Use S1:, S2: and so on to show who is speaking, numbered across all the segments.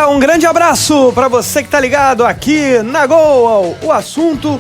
S1: Um grande abraço para você que tá ligado aqui na Gol. O assunto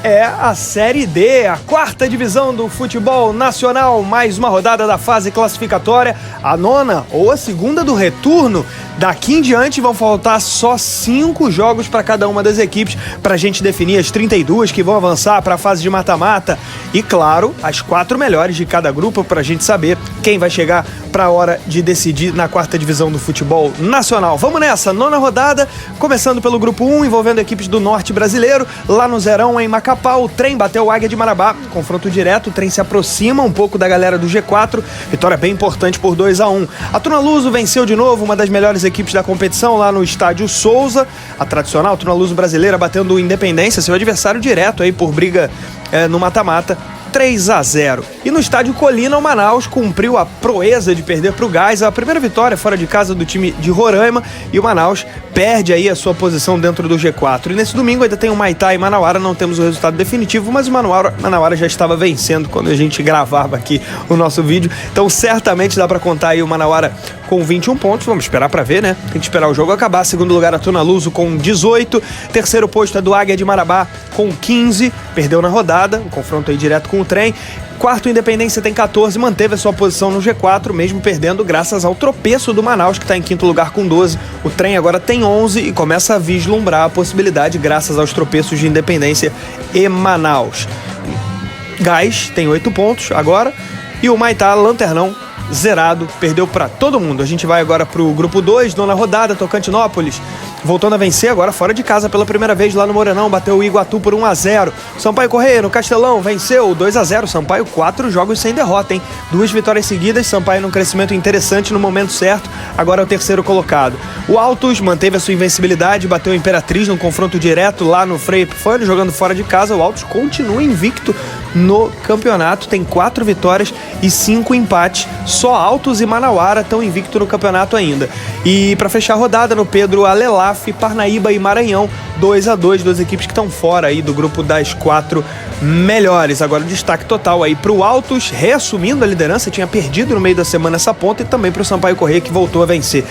S1: é a Série D, a quarta divisão do futebol nacional. Mais uma rodada da fase classificatória, a nona ou a segunda do retorno. Daqui em diante vão faltar só 5 jogos para cada uma das equipes para a gente definir as 32 que vão avançar para a fase de mata-mata e, claro, as 4 melhores de cada grupo para a gente saber quem vai chegar para a hora de decidir na quarta divisão do futebol nacional. Vamos nessa, nona rodada, começando pelo grupo 1, envolvendo equipes do norte brasileiro. Lá no Zerão, em Macapá, o Trem bateu o Águia de Marabá, confronto direto. O Trem se aproxima um pouco da galera do G4, vitória bem importante por 2-1. A Tunaluso venceu de novo, uma das melhores equipes da competição, lá no estádio Souza. A tradicional Tunaluso brasileira batendo o Independência, seu adversário direto aí por briga no mata-mata, 3-0. E no estádio Colina, o Manaus cumpriu a proeza de perder para o Gás, a primeira vitória fora de casa do time de Roraima, e o Manaus perde aí a sua posição dentro do G4. E nesse domingo ainda tem o Maitá e Manauara, não temos o resultado definitivo, mas o Manauara já estava vencendo quando a gente gravava aqui o nosso vídeo, então certamente dá para contar aí o Manauara com 21 pontos, vamos esperar para ver, né? Tem que esperar o jogo acabar. Segundo lugar, a Tunaluso com 18, terceiro posto é do Águia de Marabá com 15, perdeu na rodada, um confronto aí direto com o Trem. Quarto, Independência tem 14, manteve a sua posição no G4, mesmo perdendo graças ao tropeço do Manaus, que está em quinto lugar com 12. O Trem agora tem 11 e começa a vislumbrar a possibilidade graças aos tropeços de Independência e Manaus. Gás tem 8 pontos agora e o Maitá, lanternão, zerado, perdeu para todo mundo. A gente vai agora pro grupo 2, nona rodada, Tocantinópolis voltando a vencer agora fora de casa pela primeira vez lá no Morenão, bateu o Iguatu por 1-0. Sampaio Corrêa no Castelão venceu 2-0. Sampaio 4 jogos sem derrota, hein? 2 vitórias seguidas, Sampaio num crescimento interessante no momento certo, agora é o terceiro colocado. O Altos manteve a sua invencibilidade, bateu o Imperatriz num confronto direto lá no Frei Epifânio, jogando fora de casa. O Altos continua invicto no campeonato, tem 4 vitórias e 5 empates. Só Altos e Manauara estão invictos no campeonato ainda. E para fechar a rodada, no Pedro Alelaf, Parnaíba e Maranhão, 2-2, 2 equipes que estão fora aí do grupo das 4 melhores. Agora o destaque total aí pro Altos, reassumindo a liderança, tinha perdido no meio da semana essa ponta, e também pro Sampaio Corrêa, que voltou a vencer.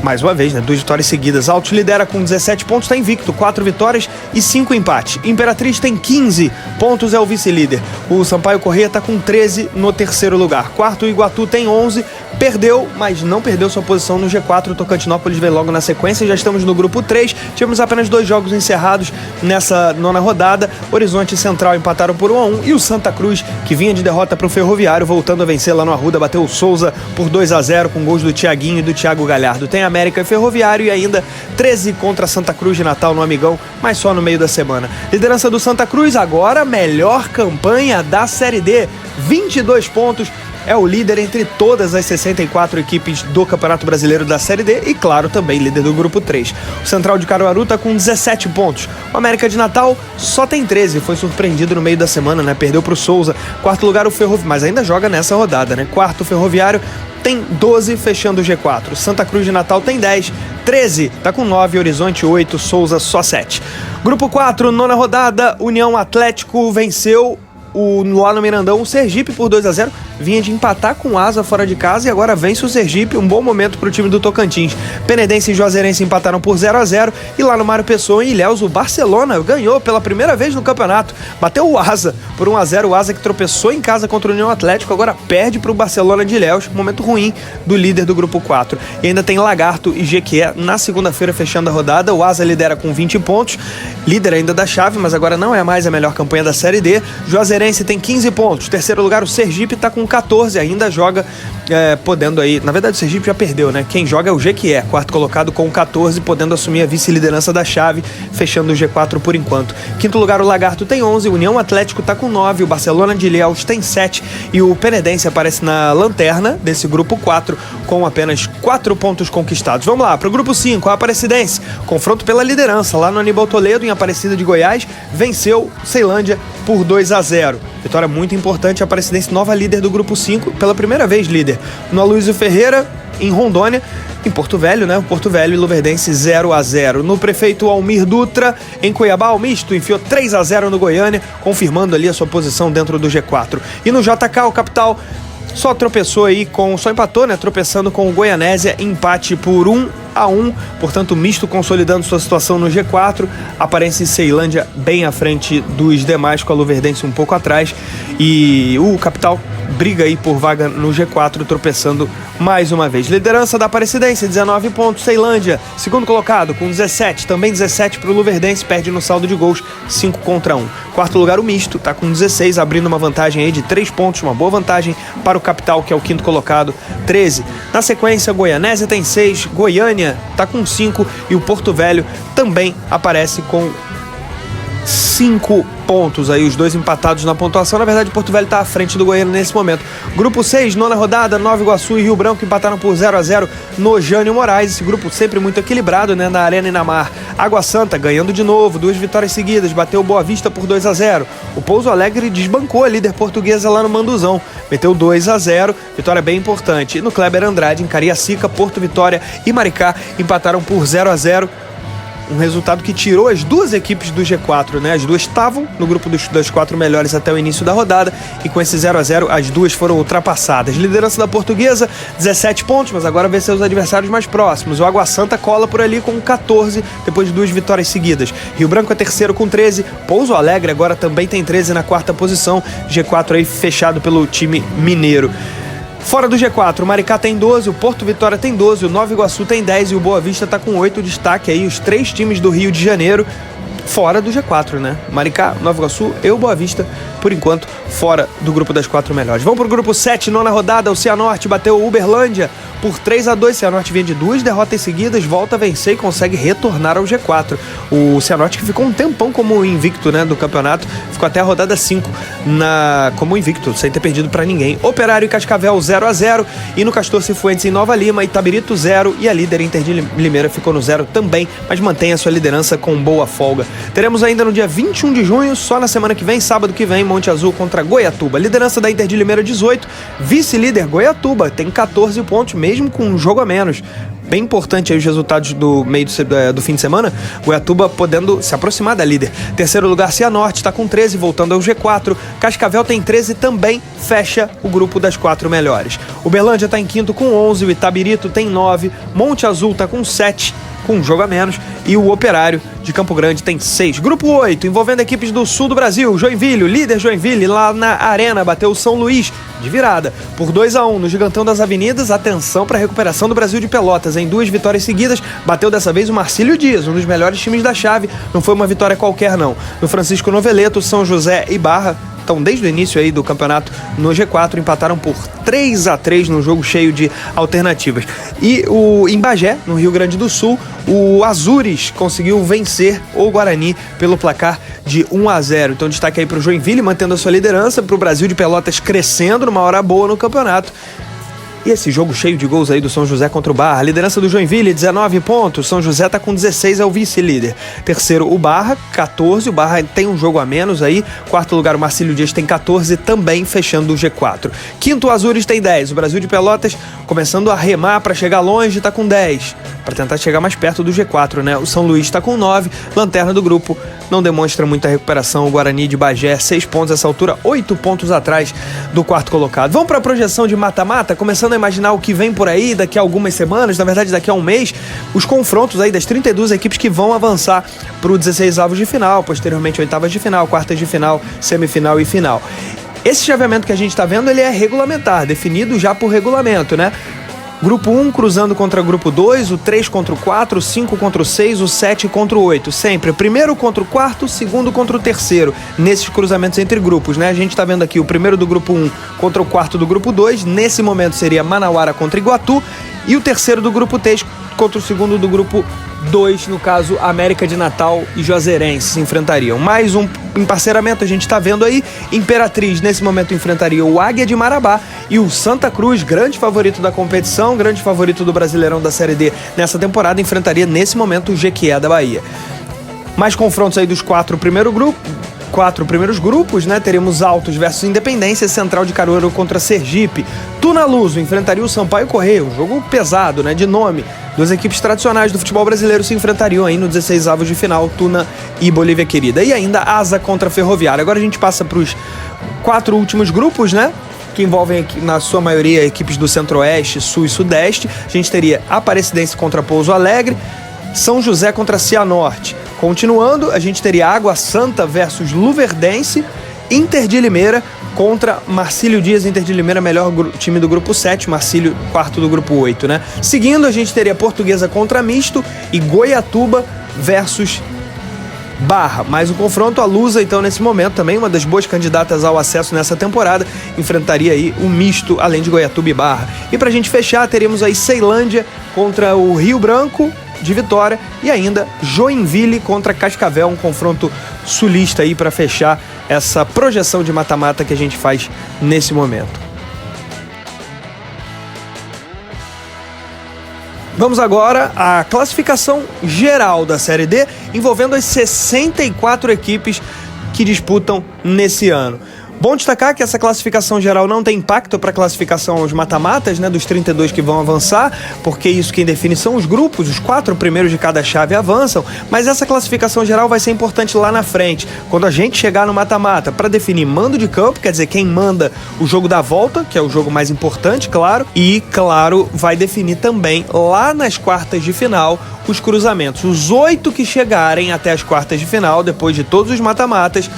S1: Mais uma vez, né? 2 vitórias seguidas. Altos lidera com 17 pontos, está invicto, 4 vitórias e 5 empates. Imperatriz tem 15 pontos, é o vice-líder. O Sampaio Corrêa está com 13 no terceiro lugar. Quarto, o Iguatu tem 11, perdeu, mas não perdeu sua posição no G4. O Tocantinópolis vem logo na sequência. Já estamos no grupo 3. Tivemos apenas 2 jogos encerrados nessa nona rodada. Horizonte e Central empataram por 1-1. E o Santa Cruz, que vinha de derrota para o Ferroviário, voltando a vencer lá no Arruda, bateu o Souza por 2-0 com gols do Thiaguinho e do Thiago Galhardo. Tem América e Ferroviário e ainda 13 contra Santa Cruz de Natal no Amigão, mas só no meio da semana. Liderança do Santa Cruz agora, melhor campanha da Série D, 22 pontos. É o líder entre todas as 64 equipes do Campeonato Brasileiro da Série D e, claro, também líder do Grupo 3. O Central de Caruaru está com 17 pontos. O América de Natal só tem 13, foi surpreendido no meio da semana, né? Perdeu para o Souza. Quarto lugar o Ferroviário, mas ainda joga nessa rodada, né? Quarto o Ferroviário tem 12, fechando o G4. Santa Cruz de Natal tem 10, 13, tá com 9, Horizonte 8, Souza só 7. Grupo 4, nona rodada, União Atlético venceu lá no Mirandão o Sergipe por 2-0, vinha de empatar com o Asa fora de casa e agora vence o Sergipe, um bom momento para o time do Tocantins. Penedense e Juazeirense empataram por 0-0 e lá no Mário Pessoa, em Ilhéus, o Barcelona ganhou pela primeira vez no campeonato, bateu o Asa por 1-0, o Asa que tropeçou em casa contra o União Atlético, agora perde para o Barcelona de Ilhéus, momento ruim do líder do grupo 4. E ainda tem Lagarto e Jequié na segunda-feira fechando a rodada. O Asa lidera com 20 pontos, líder ainda da chave, mas agora não é mais a melhor campanha da Série D. Juazeirense tem 15 pontos. Terceiro lugar, o Sergipe está com 14, ainda joga, podendo aí... Na verdade, o Sergipe já perdeu, né? Quem joga é o Jequié, quarto colocado com 14, podendo assumir a vice-liderança da chave, fechando o G4 por enquanto. Quinto lugar, o Lagarto tem 11, o União Atlético está com 9, o Barcelona de Ilhéus tem 7 e o Penedense aparece na lanterna desse grupo 4 com apenas 4 pontos conquistados. Vamos lá, para o grupo 5, a Aparecidense, confronto pela liderança lá no Aníbal Toledo, em Aparecida de Goiás, venceu Ceilândia por 2-0. Vitória muito importante, a Aparecidense nova líder do grupo 5, pela primeira vez líder. No Aloysio Ferreira, em Rondônia, em Porto Velho, né? Porto Velho e Luverdense 0-0. No Prefeito Almir Dutra, em Cuiabá, o Misto enfiou 3-0 no Goiânia, confirmando ali a sua posição dentro do G4. E no JK, o Capital só tropeçou aí só empatou, né? Tropeçando com o Goianésia, empate por 4-1, portanto misto consolidando sua situação no G4, Aparência e Ceilândia bem à frente dos demais, com a Luverdense um pouco atrás, e o Capital briga aí por vaga no G4, tropeçando mais uma vez. Liderança da Aparecidense, 19 pontos. Ceilândia, segundo colocado, com 17. Também 17 para o Luverdense, perde no saldo de gols, 5-1. Quarto lugar, o Misto, tá com 16, abrindo uma vantagem aí de 3 pontos, uma boa vantagem para o Capital, que é o quinto colocado, 13. Na sequência, Goianésia tem 6, Goiânia tá com 5 e o Porto Velho também aparece com 5 pontos, aí os dois empatados na pontuação. Na verdade, o Porto Velho está à frente do Goiânia nesse momento. Grupo 6, nona rodada, Nova Iguaçu e Rio Branco empataram por 0-0 no Jânio Moraes. Esse grupo sempre muito equilibrado, né? Na Arena e na Mar. Água Santa ganhando de novo, 2 vitórias seguidas, bateu Boa Vista por 2-0. O Pouso Alegre desbancou a líder portuguesa lá no Manduzão, meteu 2-0, vitória bem importante. E no Kleber Andrade, em Cariacica, Porto Vitória e Maricá empataram por 0-0. Um resultado que tirou as duas equipes do G4, né? As duas estavam no grupo das 4 melhores até o início da rodada e com esse 0-0 as duas foram ultrapassadas. Liderança da Portuguesa, 17 pontos, mas agora vê seus adversários mais próximos. O Água Santa cola por ali com 14, depois de 2 vitórias seguidas. Rio Branco é terceiro com 13, Pouso Alegre agora também tem 13 na quarta posição. G4 aí fechado pelo time mineiro. Fora do G4, o Maricá tem 12, o Porto Vitória tem 12, o Nova Iguaçu tem 10 e o Boa Vista está com 8. Destaque aí os 3 times do Rio de Janeiro fora do G4, né? Maricá, Nova Iguaçu e o Boa Vista, por enquanto, fora do grupo das 4 melhores. Vamos pro grupo 7, nona rodada, o Cianorte bateu o Uberlândia por 3-2, Cianorte vinha de 2 derrotas seguidas, volta a vencer e consegue retornar ao G4. O Cianorte que ficou um tempão como invicto, né, do campeonato, ficou até a rodada 5 como invicto, sem ter perdido para ninguém. Operário e Cascavel 0-0 e no Castor Cifuentes em Nova Lima, Itabirito 0 e a líder Inter de Limeira ficou no 0 também, mas mantém a sua liderança com boa folga. Teremos ainda no dia 21 de junho, só na semana que vem, sábado que vem, Monte Azul contra Goiatuba. Liderança da Inter de Limeira 18, vice-líder Goiatuba, tem 14 pontos, mesmo com um jogo a menos. Bem importante aí os resultados do meio do fim de semana. Goiatuba podendo se aproximar da líder. Terceiro lugar, Cianorte, está com 13, voltando ao G4. Cascavel tem 13 também, fecha o grupo das 4 melhores. Uberlândia está em quinto com 11, o Itabirito tem 9, Monte Azul está com 7, com um jogo a menos, e o Operário de Campo Grande tem 6. Grupo 8, envolvendo equipes do sul do Brasil. Joinville, líder Joinville, lá na Arena, bateu o São Luís de virada por 2-1 no Gigantão das Avenidas. Atenção para a recuperação do Brasil de Pelotas, em 2 vitórias seguidas, bateu dessa vez o Marcílio Dias, um dos melhores times da chave. Não foi uma vitória qualquer não. No Francisco Noveleto, São José e Barra, então, desde o início aí do campeonato no G4, empataram por 3-3 num jogo cheio de alternativas. E em Bagé, no Rio Grande do Sul, o Azures conseguiu vencer o Guarani pelo placar de 1-0. Então, destaque aí para o Joinville, mantendo a sua liderança, para o Brasil de Pelotas crescendo numa hora boa no campeonato. E esse jogo cheio de gols aí do São José contra o Barra. Liderança do Joinville, 19 pontos. São José tá com 16, é o vice-líder. Terceiro, o Barra, 14. O Barra tem um jogo a menos aí. Quarto lugar, o Marcílio Dias tem 14, também fechando o G4. Quinto, o Azures tem 10. O Brasil de Pelotas começando a remar para chegar longe, tá com 10. Para tentar chegar mais perto do G4, né? O São Luís tá com 9. Lanterna do grupo, não demonstra muita recuperação. O Guarani de Bagé, 6 pontos essa altura, 8 pontos atrás do quarto colocado. Vamos para a projeção de mata-mata, começando a imaginar o que vem por aí daqui a algumas semanas, na verdade daqui a um mês, os confrontos aí das 32 equipes que vão avançar para o 16avos de final, posteriormente oitavas de final, quartas de final, semifinal e final. Esse chaveamento que a gente está vendo, ele é regulamentar, definido já por regulamento, né? Grupo 1 cruzando contra o grupo 2, o 3 contra o 4, o 5 contra o 6, o 7 contra o 8. Sempre o primeiro contra o quarto, o segundo contra o terceiro, nesses cruzamentos entre grupos, né? A gente tá vendo aqui o primeiro do grupo 1 contra o quarto do grupo 2, nesse momento seria Manauara contra Iguatu, e o terceiro do grupo 3 contra o segundo do grupo 2, no caso, América de Natal e Juazeirense se enfrentariam. Mais um emparceramento a gente está vendo aí. Imperatriz, nesse momento, enfrentaria o Águia de Marabá e o Santa Cruz, grande favorito da competição, grande favorito do Brasileirão da Série D nessa temporada, enfrentaria nesse momento o Jequié da Bahia. Mais confrontos aí dos 4 primeiros grupos, né? Teremos Altos versus Independência, Central de Caruaru contra Sergipe. Tunaluso enfrentaria o Sampaio Corrêa, um jogo pesado, né? De nome. Duas equipes tradicionais do futebol brasileiro se enfrentariam aí no 16avos de final, Tuna e Bolívia Querida. E ainda Asa contra Ferroviária. Agora a gente passa para os 4 últimos grupos, né? que envolvem, na sua maioria, equipes do Centro-Oeste, Sul e Sudeste. A gente teria Aparecidense contra Pouso Alegre, São José contra Cianorte. Continuando, a gente teria Água Santa versus Luverdense, Inter de Limeira contra Marcílio Dias. Inter de Limeira, melhor time do grupo 7, Marcílio, quarto do grupo 8, né? Seguindo, a gente teria Portuguesa contra Misto e Goiatuba versus Barra. Mais um confronto. A Lusa, então, nesse momento, também uma das boas candidatas ao acesso nessa temporada, enfrentaria aí o Misto, além de Goiatuba e Barra. E pra gente fechar, teríamos aí Ceilândia contra o Rio Branco de Vitória e ainda Joinville contra Cascavel, um confronto sulista aí para fechar essa projeção de mata-mata que a gente faz nesse momento. Vamos agora à classificação geral da Série D, envolvendo as 64 equipes que disputam nesse ano. Bom destacar que essa classificação geral não tem impacto para a classificação aos mata-matas, né, dos 32 que vão avançar, porque isso quem define são os grupos, os 4 primeiros de cada chave avançam, mas essa classificação geral vai ser importante lá na frente, quando a gente chegar no mata-mata, para definir mando de campo, quer dizer, quem manda o jogo da volta, que é o jogo mais importante, claro, e, claro, vai definir também lá nas quartas de final os cruzamentos. Os 8 que chegarem até as quartas de final, depois de todos os mata-matas,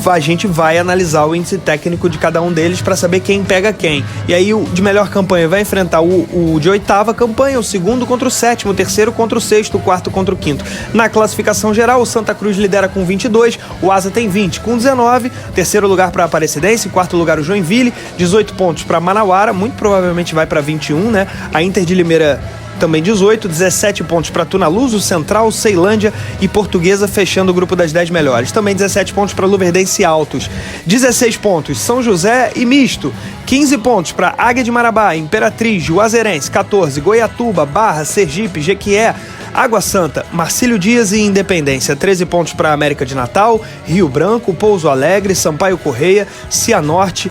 S1: a gente vai analisar o índice técnico de cada um deles para saber quem pega quem. E aí o de melhor campanha vai enfrentar o de oitava campanha, o segundo contra o sétimo, o terceiro contra o sexto, o quarto contra o quinto. Na classificação geral, o Santa Cruz lidera com 22, o Asa tem 20 com 19, terceiro lugar para a Aparecidense, quarto lugar o Joinville, 18 pontos para Manauara, muito provavelmente vai para 21, né? A Inter de Limeira também 18, 17 pontos para Tunaluso, Central, Ceilândia e Portuguesa, fechando o grupo das 10 melhores. Também 17 pontos para Luverdense e Altos. 16 pontos, São José e Misto. 15 pontos para Águia de Marabá, Imperatriz, Juazeirense. 14, Goiatuba, Barra, Sergipe, Jequié, Água Santa, Marcílio Dias e Independência. 13 pontos para América de Natal, Rio Branco, Pouso Alegre, Sampaio Correia, Cianorte,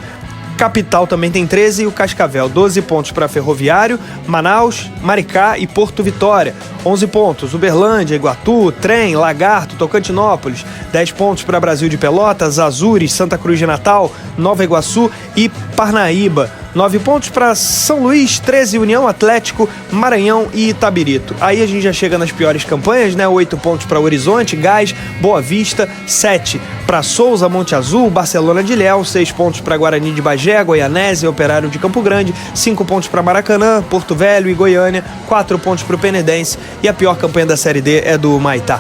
S1: Capital também tem 13 e o Cascavel. 12 pontos para Ferroviário, Manaus, Maricá e Porto Vitória. 11 pontos, Uberlândia, Iguatu, Trem, Lagarto, Tocantinópolis. 10 pontos para Brasil de Pelotas, Azures, Santa Cruz de Natal, Nova Iguaçu e Parnaíba. 9 pontos para São Luís, 13 União Atlético, Maranhão e Itabirito. Aí a gente já chega nas piores campanhas, né? 8 pontos para Horizonte, Gás, Boa Vista, 7 para Souza, Monte Azul, Barcelona de Ilhéus, 6 pontos para Guarani de Bagé, Goianésia, Operário de Campo Grande, 5 pontos para Maracanã, Porto Velho e Goiânia, 4 pontos para o Penedense e a pior campanha da Série D é do Maitá.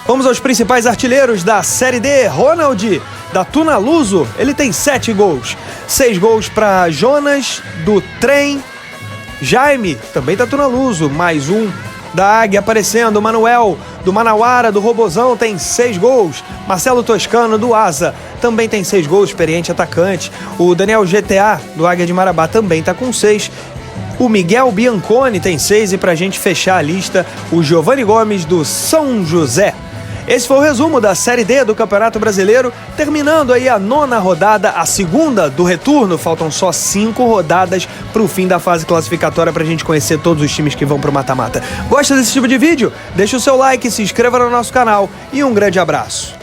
S1: Vamos aos principais artilheiros da Série D. Ronald, da Tunaluso, ele tem 7 gols. 6 gols para Jonas, do Trem. Jaime, também da Tunaluso, mais um da Águia aparecendo. Manuel, do Manauara, do Robozão, tem 6 gols. Marcelo Toscano, do Asa, também tem 6 gols, experiente atacante. O Daniel GTA, do Águia de Marabá, também está com 6. O Miguel Bianconi tem 6 e pra gente fechar a lista, o Giovanni Gomes, do São José. Esse foi o resumo da Série D do Campeonato Brasileiro, terminando aí a 9ª rodada, a segunda do retorno. Faltam só 5 rodadas para o fim da fase classificatória para a gente conhecer todos os times que vão para o mata-mata. Gosta desse tipo de vídeo? Deixa o seu like, se inscreva no nosso canal e um grande abraço.